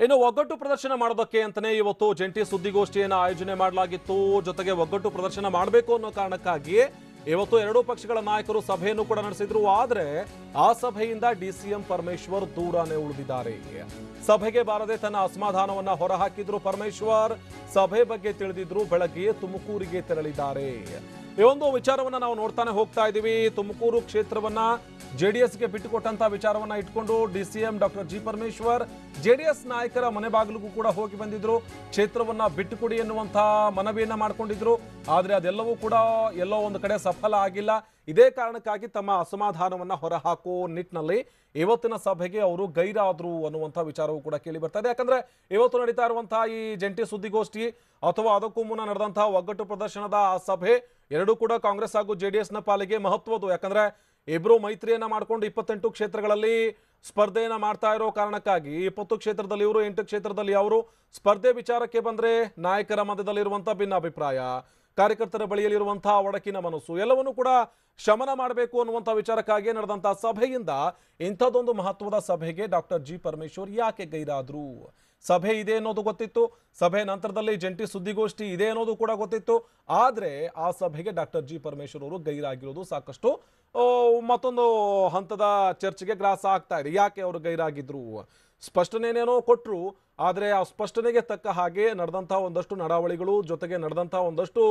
ಇನ್ನು ಒಗ್ಗಟ್ಟು ಪ್ರದರ್ಶನ ಮಾಡೋದಕ್ಕೆ ಅಂತಾನೆ ಇವತ್ತು ಜಂಟಿ ಸುದ್ದಿಗೋಷ್ಠಿಯನ್ನು ಆಯೋಜನೆ ಮಾಡಲಾಗಿತ್ತು. ಜೊತೆಗೆ ಒಗ್ಗಟ್ಟು ಪ್ರದರ್ಶನ ಮಾಡಬೇಕು ಅನ್ನೋ ಕಾರಣಕ್ಕಾಗಿ ಇವತ್ತು ಎರಡೂ ಪಕ್ಷಗಳ ನಾಯಕರು ಸಭೆಯನ್ನು ಕೂಡ ನಡೆಸಿದ್ರು. ಆದ್ರೆ ಆ ಸಭೆಯಿಂದ ಡಿಸಿಎಂ ಪರಮೇಶ್ವರ್ ದೂರನೇ ಉಳಿದಿದ್ದಾರೆ. ಸಭೆಗೆ ಬಾರದೆ ತನ್ನ ಅಸಮಾಧಾನವನ್ನ ಹೊರಹಾಕಿದ್ರು ಪರಮೇಶ್ವರ್. ಸಭೆ ಬಗ್ಗೆ ತಿಳಿದಿದ್ರು, ಬೆಳಗ್ಗೆ ತುಮಕೂರಿಗೆ ತೆರಳಿದ್ದಾರೆ. ಈ ಒಂದು ವಿಚಾರವನ್ನ ನಾವು ನೋಡ್ತಾನೆ ಹೋಗ್ತಾ ಇದೀವಿ. ತುಮಕೂರು ಕ್ಷೇತ್ರವನ್ನ ಜೆಡಿಎಸ್ಗೆ ಬಿಟ್ಟುಕೊಟ್ಟಂತ ವಿಚಾರವನ್ನ ಇಟ್ಕೊಂಡು DCM doctor G Parameshwar JDS ನಾಯಕರ ಮನೆ ಬಾಗಿಲಿಗೂ ಕೂಡ ಹೋಗಿ ಬಂದಿದ್ರು. ಕ್ಷೇತ್ರವನ್ನ ಬಿಟ್ಟುಕೊಡಿ ಎನ್ನುವಂತ ಮನವಿಯನ್ನ ಮಾಡ್ಕೊಂಡಿದ್ರು. ಆದ್ರೆ ಅದೆಲ್ಲವೂ ಕೂಡ ಎಲ್ಲೋ ಒಂದು ಕಡೆ ಸಫಲ ಆಗಿಲ್ಲ. ಇದೇ ಕಾರಣಕ್ಕಾಗಿ ತಮ್ಮ ಅಸಮಾಧಾನವನ್ನ ಹೊರಹಾಕುವ ನಿಟ್ಟಿನಲ್ಲಿ ಇವತ್ತಿನ ಸಭೆಗೆ ಅವರು ಗೈರಾದ್ರು ಅನ್ನುವಂಥ ವಿಚಾರವೂ ಕೂಡ ಕೇಳಿ ಬರ್ತಾ ಇದೆ. ಯಾಕಂದ್ರೆ ಇವತ್ತು ನಡೀತಾ ಇರುವಂತಹ ಈ ಜಂಟಿ ಸುದ್ದಿಗೋಷ್ಠಿ ಅಥವಾ ಅದಕ್ಕೂ ಮುನ್ನ ನಡೆದಂತಹ ಒಗ್ಗಟ್ಟು ಪ್ರದರ್ಶನದ ಆ ಸಭೆ ಎರಡೂ ಕೂಡ ಕಾಂಗ್ರೆಸ್ ಹಾಗೂ ಜೆಡಿಎಸ್ ನ ಪಾಲಿಗೆ ಮಹತ್ವದ್ದು. ಯಾಕಂದ್ರೆ ಇಬ್ರು ಮೈತ್ರಿಯನ್ನ ಮಾಡ್ಕೊಂಡು 28 ಕ್ಷೇತ್ರಗಳಲ್ಲಿ ಸ್ಪರ್ಧೆಯನ್ನ ಮಾಡ್ತಾ ಇರೋ ಕಾರಣಕ್ಕಾಗಿ 20 ಕ್ಷೇತ್ರದಲ್ಲಿ ಇವರು, 8 ಕ್ಷೇತ್ರದಲ್ಲಿ ಅವರು. ಸ್ಪರ್ಧೆ ವಿಚಾರಕ್ಕೆ ಬಂದ್ರೆ ನಾಯಕರ ಮಧ್ಯದಲ್ಲಿರುವಂತಹ ಭಿನ್ನಾಭಿಪ್ರಾಯ, ಕಾರ್ಯಕರ್ತರ ಬಳಿಯಲ್ಲಿರುವಂತಹ ಒಡಕಿನ ಮನಸ್ಸು ಎಲ್ಲವನ್ನೂ ಕೂಡ ಶಮನ ಮಾಡಬೇಕು ಅನ್ನುವಂಥ ವಿಚಾರಕ್ಕಾಗಿ ನಡೆದಂತಹ ಸಭೆಯಿಂದ ಇಂಥದ್ದೊಂದು ಮಹತ್ವದ ಸಭೆಗೆ ಡಾಕ್ಟರ್ ಜಿ ಪರಮೇಶ್ವರ್ ಯಾಕೆ ಗೈರಾದ್ರು? ಸಭೆ ಇದೆ ಅನ್ನೋದು ಗೊತ್ತಿತ್ತು, ಸಭೆ ನಂತರದಲ್ಲಿ ಜಂಟಿ ಸುದ್ದಿಗೋಷ್ಠಿ ಇದೆ ಅನ್ನೋದು ಕೂಡ ಗೊತ್ತಿತ್ತು. ಆದ್ರೆ ಆ ಸಭೆಗೆ ಡಾಕ್ಟರ್ ಜಿ ಪರಮೇಶ್ವರ್ ಅವರು ಗೈರಾಗಿರೋದು ಸಾಕಷ್ಟು ಮತ್ತೊಂದು ಹಂತದ ಚರ್ಚೆಗೆ ಗ್ರಾಸ ಆಗ್ತಾ ಇದೆ. ಯಾಕೆ ಅವರು ಗೈರಾಗಿದ್ರು? ಸ್ಪಷ್ಟನೆನೇನೋ ಕೊಟ್ಟರು, ಆದರೆ ಆ ಸ್ಪಷ್ಟನೆಗೆ ತಕ್ಕ ಹಾಗೆ ನಡೆದಂತಹ ಒಂದಷ್ಟು ನಡಾವಳಿಗಳು, ಜೊತೆಗೆ ನಡೆದಂತಹ ಒಂದಷ್ಟು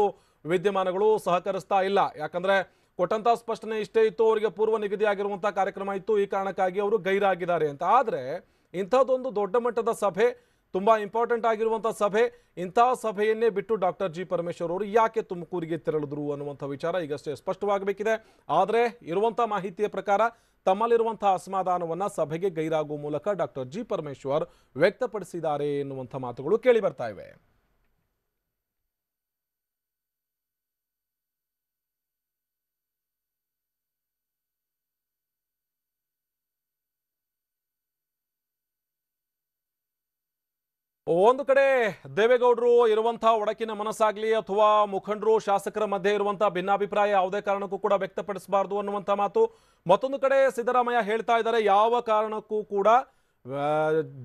ವಿದ್ಯಮಾನಗಳು ಸಹಕರಿಸ್ತಾ ಇಲ್ಲ. ಯಾಕಂದ್ರೆ ಕೊಟ್ಟಂತ ಸ್ಪಷ್ಟನೆ ಇಷ್ಟೇ ಇತ್ತು, ಅವರಿಗೆ ಪೂರ್ವ ನಿಗದಿ ಆಗಿರುವಂತಹ ಕಾರ್ಯಕ್ರಮ ಇತ್ತು, ಈ ಕಾರಣಕ್ಕಾಗಿ ಅವರು ಗೈರಾಗಿದ್ದಾರೆ ಅಂತ. ಆದ್ರೆ ಇಂಥದ್ದೊಂದು ದೊಡ್ಡ ಮಟ್ಟದ ಸಭೆ, ತುಂಬಾ ಇಂಪಾರ್ಟೆಂಟ್ ಆಗಿರುವಂತಹ ಸಭೆ, ಇಂತಹ ಸಭೆಯನ್ನೇ ಬಿಟ್ಟು ಡಾಕ್ಟರ್ ಜಿ ಪರಮೇಶ್ವರ್ ಅವರು ಯಾಕೆ ತುಮಕೂರಿಗೆ ತೆರಳಿದ್ರು ಅನ್ನುವಂಥ ವಿಚಾರ ಈಗಷ್ಟೇ ಸ್ಪಷ್ಟವಾಗಬೇಕಿದೆ. ಆದರೆ ಇರುವಂತಹ ಮಾಹಿತಿಯ ಪ್ರಕಾರ ತಮ್ಮಲ್ಲಿರುವಂತಹ ಅಸಮಾಧಾನವನ್ನ ಸಭೆಗೆ ಗೈರಾಗುವ ಮೂಲಕ ಡಾಕ್ಟರ್ ಜಿ ಪರಮೇಶ್ವರ್ ವ್ಯಕ್ತಪಡಿಸಿದ್ದಾರೆ ಎನ್ನುವಂಥ ಮಾತುಗಳು ಕೇಳಿ ಬರ್ತಾ ಇವೆ. ಒಂದು ಕಡೆ ದೇವೇಗೌಡರು ಇರುವಂತಹ ಒಡಕಿನ ಮನಸ್ಸಾಗ್ಲಿ ಅಥವಾ ಮುಖಂಡರು ಶಾಸಕರ ಮಧ್ಯೆ ಇರುವಂತಹ ಭಿನ್ನಾಭಿಪ್ರಾಯ ಯಾವುದೇ ಕಾರಣಕ್ಕೂ ಕೂಡ ವ್ಯಕ್ತಪಡಿಸಬಾರದು ಅನ್ನುವಂಥ ಮಾತು. ಮತ್ತೊಂದು ಕಡೆ ಸಿದ್ದರಾಮಯ್ಯ ಹೇಳ್ತಾ ಇದ್ದಾರೆ, ಯಾವ ಕಾರಣಕ್ಕೂ ಕೂಡ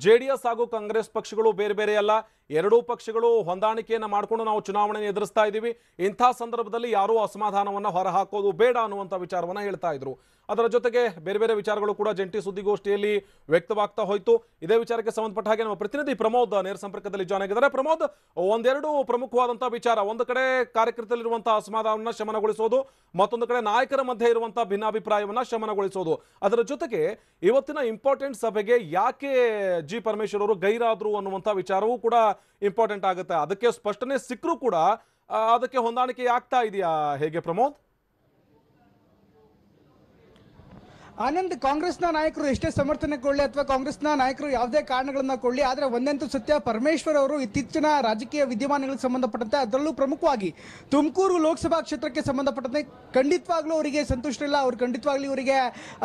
ಜೆಡಿಎಸ್ ಹಾಗೂ ಕಾಂಗ್ರೆಸ್ ಪಕ್ಷಗಳು ಬೇರೆ ಬೇರೆ ಅಲ್ಲ, ಎರಡೂ ಪಕ್ಷಗಳು ಹೊಂದಾಣಿಕೆಯನ್ನು ಮಾಡಿಕೊಂಡು ನಾವು ಚುನಾವಣೆ ಎದುರಿಸ್ತಾ ಇದ್ದೀವಿ. ಇಂಥ ಸಂದರ್ಭದಲ್ಲಿ ಯಾರೂ ಅಸಮಾಧಾನವನ್ನು ಹೊರಹಾಕೋದು ಬೇಡ ಅನ್ನುವಂಥ ವಿಚಾರವನ್ನು ಹೇಳ್ತಾ ಇದ್ರು. ಅದರ ಜೊತೆಗೆ ಬೇರೆ ಬೇರೆ ವಿಚಾರಗಳು ಕೂಡ ಜಂಟಿ ಸುದ್ದಿಗೋಷ್ಠಿಯಲ್ಲಿ ವ್ಯಕ್ತವಾಗ್ತಾ ಹೋಯ್ತು. ಇದೇ ವಿಚಾರಕ್ಕೆ ಸಂಬಂಧಪಟ್ಟ ಹಾಗೆ ನಮ್ಮ ಪ್ರತಿನಿಧಿ ಪ್ರಮೋದ್ ನೇರ ಸಂಪರ್ಕದಲ್ಲಿ ಜಾಯ್ನ್ ಆಗಿದ್ದಾರೆ. ಪ್ರಮೋದ್, ಒಂದೆರಡು ಪ್ರಮುಖವಾದಂತಹ ವಿಚಾರ, ಒಂದು ಕಡೆ ಕಾರ್ಯಕರ್ತರಲ್ಲಿರುವಂತಹ ಅಸಮಾಧಾನವನ್ನು ಶಮನಗೊಳಿಸೋದು, ಮತ್ತೊಂದು ಕಡೆ ನಾಯಕರ ಮಧ್ಯೆ ಇರುವಂತಹ ಭಿನ್ನಾಭಿಪ್ರಾಯವನ್ನ ಶಮನಗೊಳಿಸೋದು. ಅದರ ಜೊತೆಗೆ ಇವತ್ತಿನ ಇಂಪಾರ್ಟೆಂಟ್ ಸಭೆಗೆ ಯಾಕೆ ಜಿ ಪರಮೇಶ್ವರ್ ಅವರು ಗೈರಾದ್ರು ಅನ್ನುವಂಥ ವಿಚಾರವೂ ಕೂಡ ಇಂಪಾರ್ಟೆಂಟ್ ಆಗುತ್ತೆ. ಅದಕ್ಕೆ ಸ್ಪಷ್ಟನೆ ಸಿಕ್ಕರೂ ಕೂಡ ಅದಕ್ಕೆ ಹೊಂದಾಣಿಕೆ ಆಗ್ತಾ ಇದೆಯಾ ಹೇಗೆ ಪ್ರಮೋದ್? ಆನಂದ್, ಕಾಂಗ್ರೆಸ್ನ ನಾಯಕರು ಎಷ್ಟೇ ಸಮರ್ಥನೆ ಕೊಡಲಿ ಅಥವಾ ಕಾಂಗ್ರೆಸ್ನ ನಾಯಕರು ಯಾವುದೇ ಕಾರಣಗಳನ್ನ ಕೊಡಲಿ, ಆದರೆ ಒಂದಂತೂ ಸತ್ಯ, ಪರಮೇಶ್ವರ್ ಅವರು ಇತ್ತೀಚಿನ ರಾಜಕೀಯ ವಿದ್ಯಮಾನಗಳಿಗೆ ಸಂಬಂಧಪಟ್ಟಂತೆ, ಅದರಲ್ಲೂ ಪ್ರಮುಖವಾಗಿ ತುಮಕೂರು ಲೋಕಸಭಾ ಕ್ಷೇತ್ರಕ್ಕೆ ಸಂಬಂಧಪಟ್ಟಂತೆ ಖಂಡಿತವಾಗ್ಲೂ ಅವರಿಗೆ ಸಂತುಷ್ಟ ಇಲ್ಲ. ಅವ್ರು ಖಂಡಿತವಾಗ್ಲೂ ಇವರಿಗೆ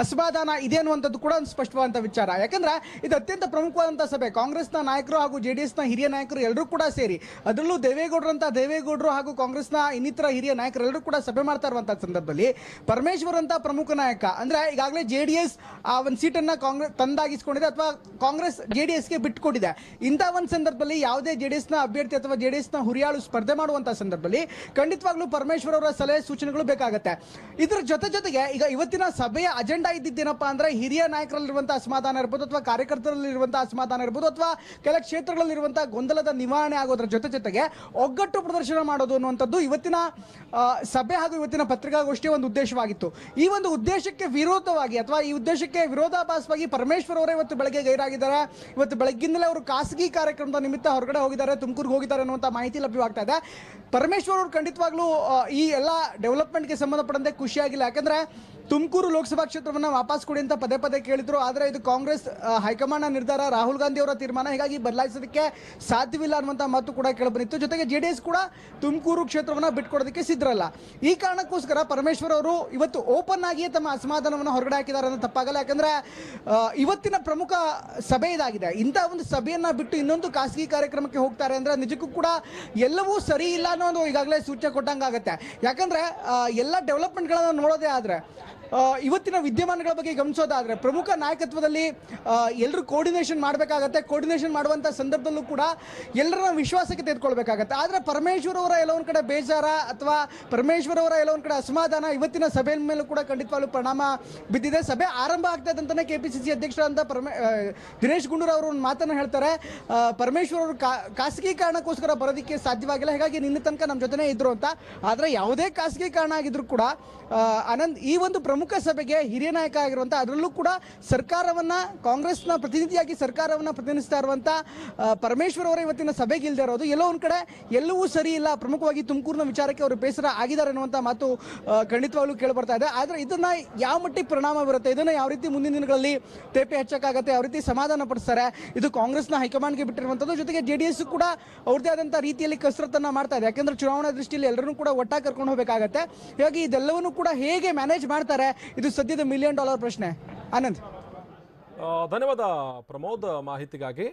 ಅಸಮಾಧಾನ ಇದೆ ಅನ್ನುವಂಥದ್ದು ಕೂಡ ಒಂದು ಸ್ಪಷ್ಟವಾದಂಥ ವಿಚಾರ. ಯಾಕಂದ್ರೆ ಇದು ಅತ್ಯಂತ ಪ್ರಮುಖವಾದಂಥ ಸಭೆ. ಕಾಂಗ್ರೆಸ್ನ ನಾಯಕರು ಹಾಗೂ ಜೆಡಿಎಸ್ನ ಹಿರಿಯ ನಾಯಕರು ಎಲ್ಲರೂ ಕೂಡ ಸೇರಿ, ಅದರಲ್ಲೂ ದೇವೇಗೌಡರು ಹಾಗೂ ಕಾಂಗ್ರೆಸ್ನ ಇನ್ನಿತರ ಹಿರಿಯ ನಾಯಕರೆಲ್ಲರೂ ಕೂಡ ಸಭೆ ಮಾಡ್ತಾ ಇರುವಂತಹ ಸಂದರ್ಭದಲ್ಲಿ ಪರಮೇಶ್ವರ್ ಅಂತ ಪ್ರಮುಖ ನಾಯಕ ಅಂದ್ರೆ ಈಗಾಗಲೇ ಜೆಡಿಎಸ್ ಆ ಒಂದು ಸೀಟನ್ನ ಕಾಂಗ್ರೆಸ್ ತಂದಾಗಿಸಿಕೊಂಡಿದೆ ಅಥವಾ ಕಾಂಗ್ರೆಸ್ ಜೆಡಿಎಸ್ಗೆ ಬಿಟ್ಟುಕೊಟ್ಟಿದೆ. ಇಂಥ ಒಂದು ಸಂದರ್ಭದಲ್ಲಿ ಯಾವುದೇ ಜೆಡಿಎಸ್ನ ಅಭ್ಯರ್ಥಿ ಅಥವಾ ಜೆಡಿಎಸ್ನ ಹುರಿಯಾಳು ಸ್ಪರ್ಧೆ ಮಾಡುವಂತಹ ಸಂದರ್ಭದಲ್ಲಿ ಖಂಡಿತವಾಗ್ಲೂ ಪರಮೇಶ್ವರ್ ಅವರ ಸಲಹೆ ಸೂಚನೆಗಳು ಬೇಕಾಗುತ್ತೆ. ಇದರ ಜೊತೆಗೆ ಈಗ ಇವತ್ತಿನ ಸಭೆಯ ಅಜೆಂಡಾ ಇದ್ದಿದ್ದೇನಪ್ಪ ಅಂದ್ರೆ, ಹಿರಿಯ ನಾಯಕರಲ್ಲಿರುವಂತಹ ಅಸಮಾಧಾನ ಇರ್ಬೋದು ಅಥವಾ ಕಾರ್ಯಕರ್ತರಲ್ಲಿರುವಂತಹ ಅಸಮಾಧಾನ ಇರ್ಬೋದು ಅಥವಾ ಕೆಲ ಕ್ಷೇತ್ರಗಳಲ್ಲಿರುವಂತಹ ಗೊಂದಲದ ನಿವಾರಣೆ ಆಗೋದ್ರ ಜೊತೆಗೆ ಒಗ್ಗಟ್ಟು ಪ್ರದರ್ಶನ ಮಾಡೋದು ಅನ್ನುವಂಥದ್ದು ಇವತ್ತಿನ ಸಭೆ ಹಾಗೂ ಇವತ್ತಿನ ಪತ್ರಿಕಾಗೋಷ್ಠಿಯ ಒಂದು ಉದ್ದೇಶವಾಗಿತ್ತು. ಈ ಒಂದು ಉದ್ದೇಶಕ್ಕೆ ವಿರೋಧವಾಗಿ ಅಥವಾ ಈ ಉದ್ದೇಶಕ್ಕೆ ವಿರೋಧಾಭಾಸವಾಗಿ ಪರಮೇಶ್ವರ್ ಅವರೇ ಇವತ್ತು ಬೆಳಗ್ಗೆ ಗೈರಾಗಿದ್ದಾರೆ. ಇವತ್ತು ಬೆಳಗ್ಗಿಂದಲೇ ಅವರು ಖಾಸಗಿ ಕಾರ್ಯಕ್ರಮದ ನಿಮಿತ್ತ ಹೊರಗಡೆ ಹೋಗಿದ್ದಾರೆ, ತುಮಕೂರಿಗೆ ಹೋಗಿದ್ದಾರೆ ಅನ್ನುವಂಥ ಮಾಹಿತಿ ಲಭ್ಯವಾಗ್ತಾ ಇದೆ. ಪರಮೇಶ್ವರ್ ಅವರು ಖಂಡಿತವಾಗ್ಲೂ ಈ ಎಲ್ಲ ಡೆವಲಪ್ಮೆಂಟ್ಗೆ ಸಂಬಂಧಪಟ್ಟಂತೆ ಖುಷಿಯಾಗಿಲ್ಲ. ಯಾಕಂದ್ರೆ ತುಮಕೂರು ಲೋಕಸಭಾ ಕ್ಷೇತ್ರವನ್ನು ವಾಪಸ್ ಕೊಡಿ ಅಂತ ಪದೇ ಕೇಳಿದ್ರು. ಆದರೆ ಇದು ಕಾಂಗ್ರೆಸ್ ಹೈಕಮಾಂಡ್ನ ನಿರ್ಧಾರ, ರಾಹುಲ್ ಗಾಂಧಿ ಅವರ ತೀರ್ಮಾನ, ಹೀಗಾಗಿ ಬದಲಾಯಿಸೋದಕ್ಕೆ ಸಾಧ್ಯವಿಲ್ಲ ಅನ್ನುವಂಥ ಮಾತು ಕೂಡ ಕೇಳಿಬಂದಿತ್ತು. ಜೊತೆಗೆ ಜೆಡಿಎಸ್ ಕೂಡ ತುಮಕೂರು ಕ್ಷೇತ್ರವನ್ನು ಬಿಟ್ಕೊಡೋದಕ್ಕೆ ಸಿದ್ಧರಲ್ಲ. ಈ ಕಾರಣಕ್ಕೋಸ್ಕರ ಪರಮೇಶ್ವರ್ ಅವರು ಇವತ್ತು ಓಪನ್ ಆಗಿಯೇ ತಮ್ಮ ಅಸಮಾಧಾನವನ್ನು ಹೊರಗಡೆ ಹಾಕಿದ್ದಾರೆ ಅನ್ನೋ ತಪ್ಪಾಗಲ್ಲ. ಯಾಕಂದ್ರೆ ಇವತ್ತಿನ ಪ್ರಮುಖ ಸಭೆ ಇದಾಗಿದೆ. ಇಂಥ ಒಂದು ಸಭೆಯನ್ನ ಬಿಟ್ಟು ಇನ್ನೊಂದು ಖಾಸಗಿ ಕಾರ್ಯಕ್ರಮಕ್ಕೆ ಹೋಗ್ತಾರೆ ಅಂದ್ರೆ ನಿಜಕ್ಕೂ ಕೂಡ ಎಲ್ಲವೂ ಸರಿ ಇಲ್ಲ ಅನ್ನೋದು ಈಗಾಗಲೇ ಸೂಚನೆ ಕೊಟ್ಟಂಗಾಗತ್ತೆ. ಯಾಕಂದ್ರೆ ಎಲ್ಲ ಡೆವಲಪ್ಮೆಂಟ್ಗಳನ್ನ ನೋಡೋದೇ ಆದ್ರೆ ಇವತ್ತಿನ ವಿದ್ಯಮಾನಗಳ ಬಗ್ಗೆ ಗಮನಿಸೋದಾದ್ರೆ ಪ್ರಮುಖ ನಾಯಕತ್ವದಲ್ಲಿ ಎಲ್ಲರೂ ಕೋರ್ಡಿನೇಷನ್ ಮಾಡಬೇಕಾಗತ್ತೆ. ಕೋರ್ಡಿನೇಷನ್ ಮಾಡುವಂಥ ಸಂದರ್ಭದಲ್ಲೂ ಕೂಡ ಎಲ್ಲರನ್ನ ವಿಶ್ವಾಸಕ್ಕೆ ತೆಗೆದುಕೊಳ್ಬೇಕಾಗತ್ತೆ. ಆದರೆ ಪರಮೇಶ್ವರ್ ಅವರ ಎಲ್ಲ ಒಂದು ಕಡೆ ಬೇಜಾರ ಅಥವಾ ಪರಮೇಶ್ವರ್ ಅವರ ಎಲ್ಲ ಒಂದು ಕಡೆ ಅಸಮಾಧಾನ ಇವತ್ತಿನ ಸಭೆ ಮೇಲೂ ಕೂಡ ಖಂಡಿತವಾಗ್ಲೂ ಪರಿಣಾಮ ಬಿದ್ದಿದೆ. ಸಭೆ ಆರಂಭ ಆಗ್ತಾ ಇದ್ದಂತಾನೆ ಕೆಪಿಸಿಸಿ ಅಧ್ಯಕ್ಷರಾದಂಥ ದಿನೇಶ್ ಗುಂಡೂರಾವ್ ಅವರು ಒಂದು ಮಾತನ್ನು ಹೇಳ್ತಾರೆ, ಪರಮೇಶ್ವರ್ ಅವರು ಖಾಸಗಿ ಕಾರಣಕ್ಕೋಸ್ಕರ ಬರೋದಕ್ಕೆ ಸಾಧ್ಯವಾಗಿಲ್ಲ, ಹೀಗಾಗಿ ನಿನ್ನ ತನಕ ನಮ್ಮ ಜೊತೆನೇ ಇದ್ರು ಅಂತ. ಆದರೆ ಯಾವುದೇ ಖಾಸಗಿ ಕಾರಣ ಆಗಿದ್ರು ಕೂಡ ಆನಂದ್ ಈ ಒಂದು ಪ್ರಮುಖ ಸಭೆಗೆ ಹಿರಿಯ ನಾಯಕ ಆಗಿರುವಂಥ, ಅದರಲ್ಲೂ ಕೂಡ ಸರ್ಕಾರವನ್ನ ಕಾಂಗ್ರೆಸ್ನ ಪ್ರತಿನಿಧಿಯಾಗಿ ಸರ್ಕಾರವನ್ನ ಪ್ರತಿನಿಧಿಸ್ತಾ ಇರುವಂಥ ಪರಮೇಶ್ವರ್ ಅವರ ಇವತ್ತಿನ ಸಭೆಗೆ ಇಲ್ಲದೆ ಇರೋದು ಎಲ್ಲೋ ಒಂದು ಕಡೆ ಎಲ್ಲವೂ ಸರಿ ಇಲ್ಲ. ಪ್ರಮುಖವಾಗಿ ತುಮಕೂರಿನ ವಿಚಾರಕ್ಕೆ ಅವರು ಬೇಸರ ಆಗಿದ್ದಾರೆ ಅನ್ನುವಂಥ ಮಾತು ಖಂಡಿತವಾಗ್ಲೂ ಕೇಳಿ ಬರ್ತಾ ಇದೆ. ಆದರೆ ಇದನ್ನ ಯಾವ ಮಟ್ಟಿಗೆ ಪರಿಣಾಮ ಬರುತ್ತೆ, ಇದನ್ನ ಯಾವ ರೀತಿ ಮುಂದಿನ ದಿನಗಳಲ್ಲಿ ತೇಪೆ ಹಚ್ಚಕ್ಕಾಗತ್ತೆ, ಯಾವ ರೀತಿ ಸಮಾಧಾನ ಪಡಿಸ್ತಾರೆ, ಇದು ಕಾಂಗ್ರೆಸ್ನ ಹೈಕಮಾಂಡ್ಗೆ ಬಿಟ್ಟಿರುವಂಥದ್ದು. ಜೊತೆಗೆ JDS ಕೂಡ ಅವ್ರದ್ದೇ ಆದಂಥ ರೀತಿಯಲ್ಲಿ ಕಸರತ್ತನ್ನ ಮಾಡ್ತಾ ಇದೆ. ಯಾಕೆಂದ್ರೆ ಚುನಾವಣಾ ದೃಷ್ಟಿಯಲ್ಲಿ ಎಲ್ಲರೂ ಕೂಡ ಒಟ್ಟಾಗಿ ಕರ್ಕೊಂಡು ಹೋಗಬೇಕಾಗತ್ತೆ. ಹೀಗಾಗಿ ಇದೆಲ್ಲವನ್ನೂ ಕೂಡ ಹೇಗೆ ಮ್ಯಾನೇಜ್ ಮಾಡ್ತಾರೆ, ಇದು ಸದ್ಯದ $1 ಮಿಲಿಯನ್ ಪ್ರಶ್ನೆ. ಆನಂದ್, ಧನ್ಯವಾದ ಪ್ರಮೋದ್ ಮಾಹಿತಿಗಾಗಿ.